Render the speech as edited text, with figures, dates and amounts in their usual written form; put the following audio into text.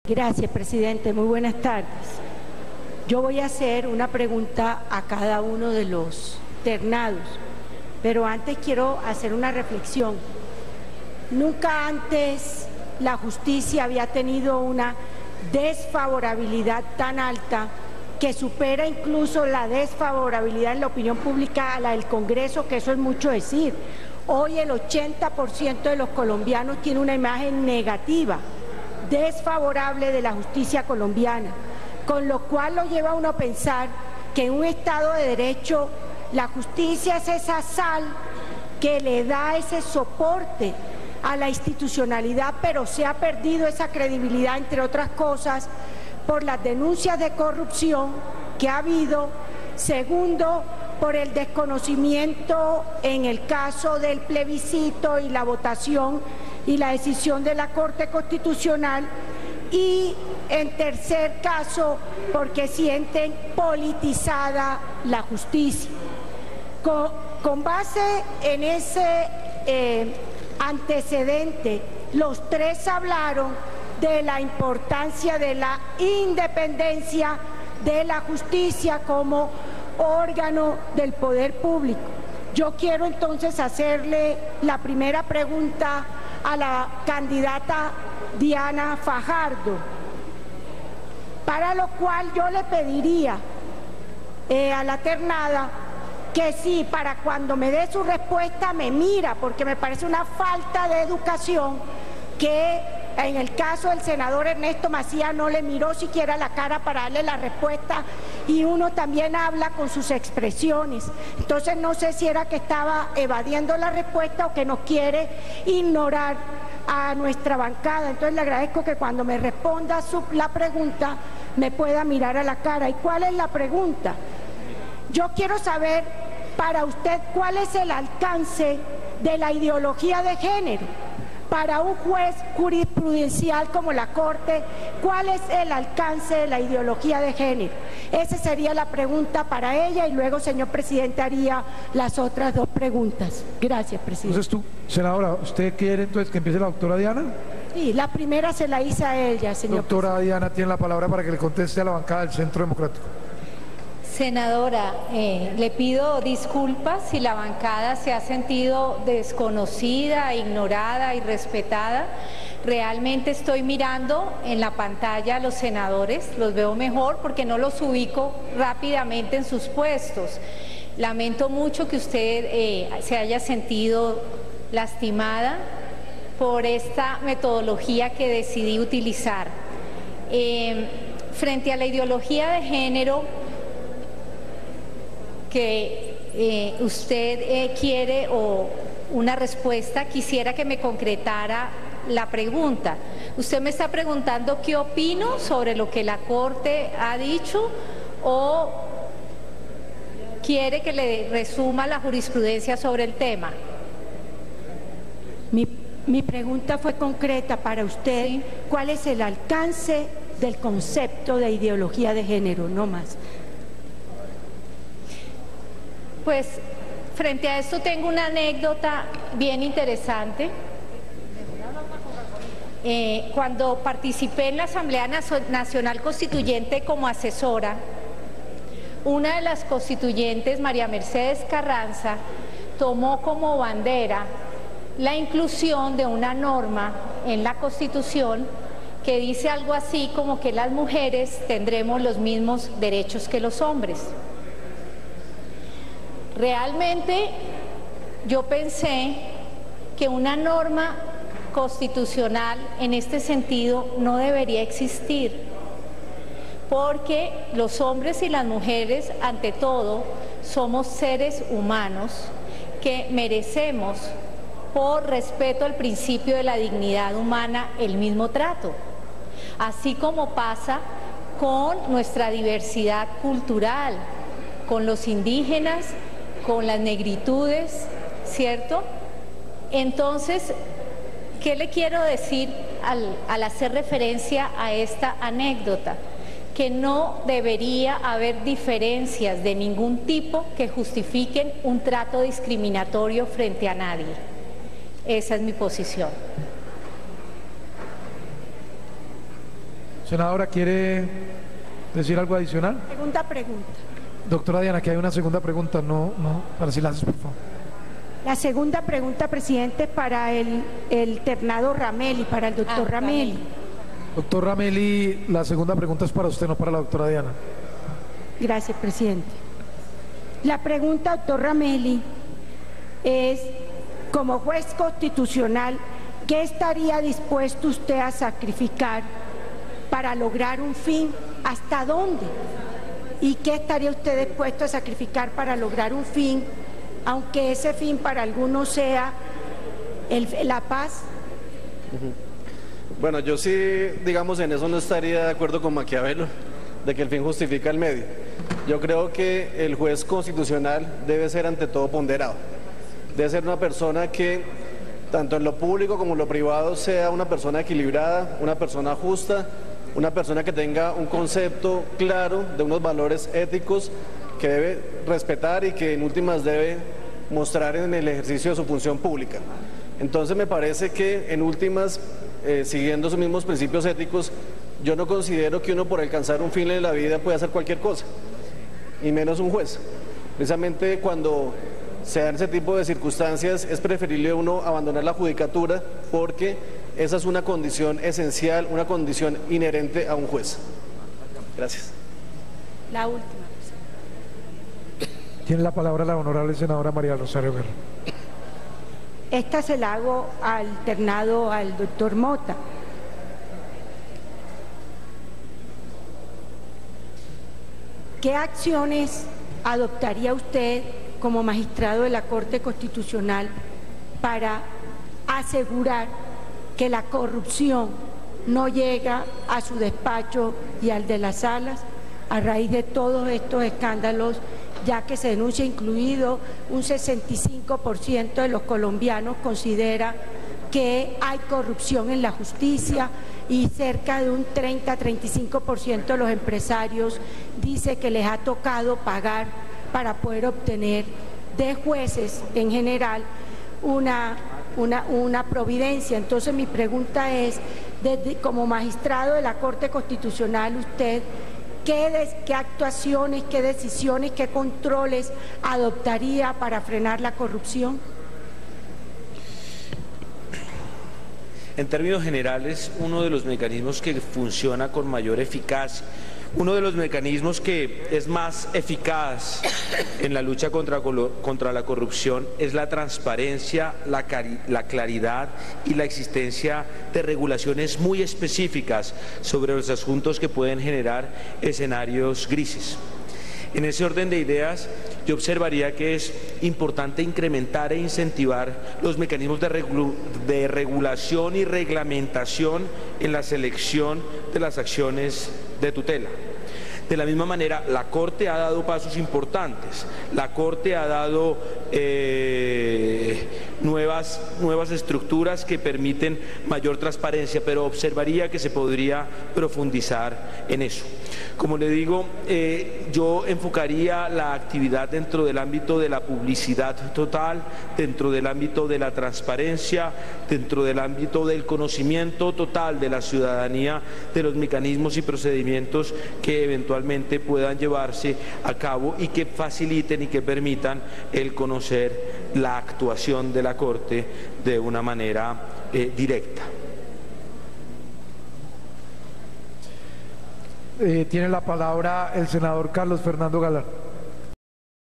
Gracias, presidente. Muy buenas tardes. Yo voy a hacer una pregunta a cada uno de los ternados, pero antes quiero hacer una reflexión. Nunca antes la justicia había tenido una desfavorabilidad tan alta que supera incluso la desfavorabilidad en la opinión pública a la del Congreso, que eso es mucho decir. Hoy el 80% de los colombianos tiene una imagen negativa, desfavorable de la justicia colombiana, con lo cual lo lleva a uno a pensar que en un Estado de Derecho la justicia es esa sal que le da ese soporte a la institucionalidad, pero se ha perdido esa credibilidad, entre otras cosas, por las denuncias de corrupción que ha habido. Segundo, por el desconocimiento en el caso del plebiscito y la votación y la decisión de la Corte Constitucional. Y en tercer caso, porque sienten politizada la justicia. Con base en ese antecedente, los tres hablaron de la importancia de la independencia de la justicia como órgano del poder público. Yo quiero entonces hacerle la primera pregunta a la candidata Diana Fajardo, para lo cual yo le pediría a la ternada que sí, para cuando me dé su respuesta me mira, porque me parece una falta de educación que en el caso del senador Ernesto Macías no le miró siquiera la cara para darle la respuesta, y uno también habla con sus expresiones. Entonces no sé si era que estaba evadiendo la respuesta o que nos quiere ignorar a nuestra bancada. Entonces le agradezco que cuando me responda la pregunta me pueda mirar a la cara. ¿Y cuál es la pregunta? Yo quiero saber para usted cuál es el alcance de la ideología de género. Para un juez jurisprudencial como la Corte, ¿cuál es el alcance de la ideología de género? Esa sería la pregunta para ella, y luego, señor presidente, haría las otras dos preguntas. Gracias, presidente. Entonces senadora, ¿usted quiere entonces que empiece la doctora Diana? Sí, la primera se la hice a ella, señor Doctora presidente. Diana tiene la palabra para que le conteste a la bancada del Centro Democrático. Senadora, le pido disculpas si la bancada se ha sentido desconocida, ignorada y respetada. Realmente estoy mirando en la pantalla a los senadores, los veo mejor porque no los ubico rápidamente en sus puestos. Lamento mucho que usted se haya sentido lastimada por esta metodología que decidí utilizar. Frente a la ideología de género que usted quiere o una respuesta, quisiera que me concretara la pregunta. Usted me está preguntando qué opino sobre lo que la Corte ha dicho, o quiere que le resuma la jurisprudencia sobre el tema. Mi pregunta fue concreta para usted. ¿Sí? ¿Cuál es el alcance del concepto de ideología de género? No más. Pues frente a esto tengo una anécdota bien interesante. Cuando participé en la Asamblea Nacional Constituyente como asesora, una de las constituyentes, María Mercedes Carranza, tomó como bandera la inclusión de una norma en la Constitución que dice algo así como que las mujeres tendremos los mismos derechos que los hombres. Realmente yo pensé que una norma constitucional en este sentido no debería existir, porque los hombres y las mujeres, ante todo, somos seres humanos que merecemos, por respeto al principio de la dignidad humana, el mismo trato, así como pasa con nuestra diversidad cultural, con los indígenas, con las negritudes, ¿cierto? Entonces, ¿qué le quiero decir al hacer referencia a esta anécdota? Que no debería haber diferencias de ningún tipo que justifiquen un trato discriminatorio frente a nadie. Esa es mi posición. Senadora, ¿quiere decir algo adicional? Segunda pregunta. Doctora Diana, que hay una segunda pregunta, para si la haces, por favor. La segunda pregunta, presidente, para el ternado Rameli, para el doctor Rameli. Doctor Rameli, la segunda pregunta es para usted, no para la doctora Diana. Gracias, presidente. La pregunta, doctor Rameli, es, como juez constitucional, ¿qué estaría dispuesto usted a sacrificar para lograr un fin? ¿Hasta dónde? ¿Y qué estaría usted dispuesto a sacrificar para lograr un fin, aunque ese fin para algunos sea la paz? Bueno, yo sí, digamos, en eso no estaría de acuerdo con Maquiavelo, de que el fin justifica el medio. Yo creo que el juez constitucional debe ser ante todo ponderado. Debe ser una persona que, tanto en lo público como en lo privado, sea una persona equilibrada, una persona justa, una persona que tenga un concepto claro de unos valores éticos que debe respetar y que en últimas debe mostrar en el ejercicio de su función pública. Entonces me parece que en últimas, siguiendo esos mismos principios éticos, yo no considero que uno por alcanzar un fin en la vida pueda hacer cualquier cosa, y menos un juez. Precisamente cuando se dan ese tipo de circunstancias es preferible uno abandonar la judicatura, porque esa es una condición esencial, una condición inherente a un juez. Gracias. La última. Tiene la palabra la honorable senadora María Rosario Guerra. Esta se la hago alternado al doctor Mota. ¿Qué acciones adoptaría usted como magistrado de la Corte Constitucional para asegurar que la corrupción no llega a su despacho y al de las salas a raíz de todos estos escándalos, ya que se denuncia, incluido un 65% de los colombianos considera que hay corrupción en la justicia y cerca de un 30-35% de los empresarios dice que les ha tocado pagar para poder obtener de jueces en general una providencia? Entonces mi pregunta es, como magistrado de la Corte Constitucional, usted, ¿qué actuaciones, qué decisiones, qué controles adoptaría para frenar la corrupción? En términos generales, uno de los mecanismos que funciona con mayor eficacia, uno de los mecanismos que es más eficaz en la lucha contra la corrupción es la transparencia, la claridad y la existencia de regulaciones muy específicas sobre los asuntos que pueden generar escenarios grises. En ese orden de ideas, yo observaría que es importante incrementar e incentivar los mecanismos de regulación y reglamentación en la selección de las acciones de tutela. De la misma manera, la Corte ha dado pasos importantes. La Corte ha dado nuevas estructuras que permiten mayor transparencia, pero observaría que se podría profundizar en eso. Como le digo, yo enfocaría la actividad dentro del ámbito de la publicidad total, dentro del ámbito de la transparencia, dentro del ámbito del conocimiento total de la ciudadanía de los mecanismos y procedimientos que eventualmente puedan llevarse a cabo y que faciliten y que permitan el conocer la actuación de la Corte de una manera directa. Tiene la palabra el senador Carlos Fernando Galán.